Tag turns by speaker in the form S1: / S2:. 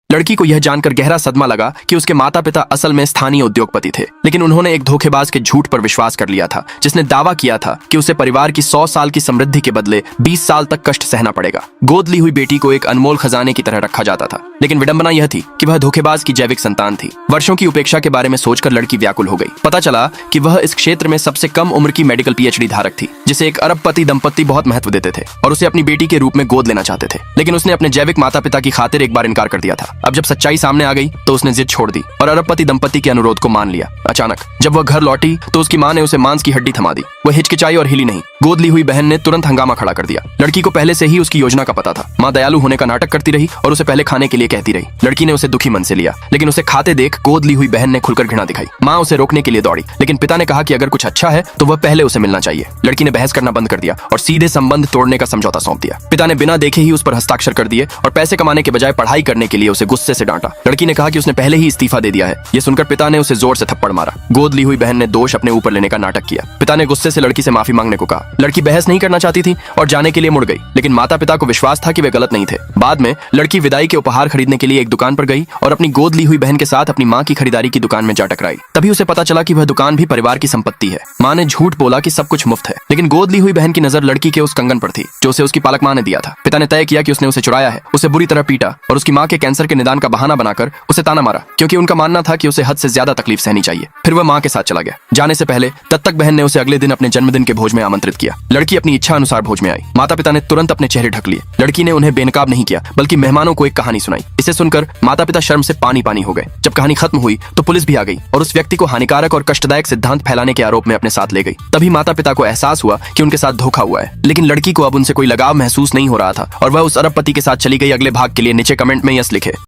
S1: लड़की को यह जानकर गहरा सदमा लगा कि उसके माता पिता असल में स्थानीय उद्योगपति थे, लेकिन उन्होंने एक धोखेबाज के झूठ पर विश्वास कर लिया था जिसने दावा किया था कि उसे परिवार की 100 साल की समृद्धि के बदले 20 साल तक कष्ट सहना पड़ेगा। गोद ली हुई बेटी को एक अनमोल खजाने की तरह रखा जाता था, लेकिन विडंबना यह थी कि वह धोखेबाज की जैविक संतान थी। वर्षों की उपेक्षा के बारे में सोचकर लड़की व्याकुल हो गई। पता चला कि वह इस क्षेत्र में सबसे कम उम्र की मेडिकल पीएचडी धारक थी, जिसे एक अरबपति दंपत्ति बहुत महत्व देते थे और उसे अपनी बेटी के रूप में गोद लेना चाहते थे। लेकिन उसने अपने जैविक माता पिता की खातिर एक बार इनकार कर दिया था। अब जब सच्चाई सामने आ गई तो उसने जिद छोड़ दी और अरबपति दंपत्ति के अनुरोध को मान लिया। अचानक जब वह घर लौटी तो उसकी मां ने उसे मांस की हड्डी थमा दी। वह हिचकिचाई और हिली नहीं। गोद ली हुई बहन ने तुरंत हंगामा खड़ा कर दिया। लड़की को पहले से ही उसकी योजना का पता था। मां दयालु होने का नाटक करती रही और उसे पहले खाने के लिए कहती रही। लड़की ने उसे दुखी मन से लिया, लेकिन उसे खाते देख गोद ली हुई बहन ने खुलकर घृणा दिखाई। मां उसे रोकने के लिए दौड़ी, लेकिन पिता ने कहा कि अगर कुछ अच्छा है तो वह पहले उसे मिलना चाहिए। लड़की ने बहस करना बंद कर दिया और सीधे संबंध तोड़ने का समझौता सौंप दिया। पिता ने बिना देखे ही उस पर हस्ताक्षर कर दिए और पैसे कमाने के बजाय पढ़ाई करने के लिए उसे गुस्से से डांटा। लड़की ने कहा कि उसने पहले ही इस्तीफा दे दिया है। यह सुनकर पिता ने उसे जोर से थप्पड़ मारा। गोद ली हुई बहन ने दोष अपने ऊपर लेने का नाटक किया। पिता ने गुस्से से लड़की से माफी मांगने को कहा। लड़की बहस नहीं करना चाहती थी और जाने के लिए मुड़ गई, लेकिन माता पिता को विश्वास था कि वे गलत नहीं थे। बाद में लड़की विदाई के उपहार खरीदने के लिए एक दुकान पर गई और अपनी गोद ली हुई बहन के साथ अपनी मां की खरीदारी की दुकान में जा टकराई। तभी उसे पता चला कि वह दुकान भी परिवार की संपत्ति है। मां ने झूठ बोला कि सब कुछ मुफ्त है, लेकिन गोद ली हुई बहन की नजर लड़की के उस कंगन पर थी जो उसे उसकी पालक मां ने दिया था। पिता ने तय किया कि उसने उसे चुराया है, उसे बुरी तरह पीटा और उसकी मां के कैंसर के निदान का बहाना बनाकर उसे ताना मारा, क्योंकि उनका मानना था कि उसे हद से ज्यादा तकलीफ सहनी चाहिए। फिर वह मां के साथ चला गया। जाने से पहले तत्तक बहन ने उसे अगले दिन अपने जन्मदिन के भोज में आमंत्रित किया। लड़की अपनी इच्छा अनुसार भोज में आई। माता पिता ने तुरंत अपने चेहरे ढक लिए। लड़की ने उन्हें बेनकाब नहीं किया, बल्कि मेहमानों को एक कहानी सुनाई। इसे सुनकर माता पिता शर्म से पानी पानी हो गए। जब कहानी खत्म हुई तो पुलिस भी आ गई और उस व्यक्ति को हानिकारक और कष्टदायक सिद्धांत फैलाने के आरोप में अपने साथ ले गई। तभी माता पिता को एहसास हुआ कि उनके साथ धोखा हुआ है, लेकिन लड़की को अब उनसे कोई लगाव महसूस नहीं हो रहा था और वह उस अरबपति के साथ चली गई। अगले भाग के लिए नीचे कमेंट में यस लिखे।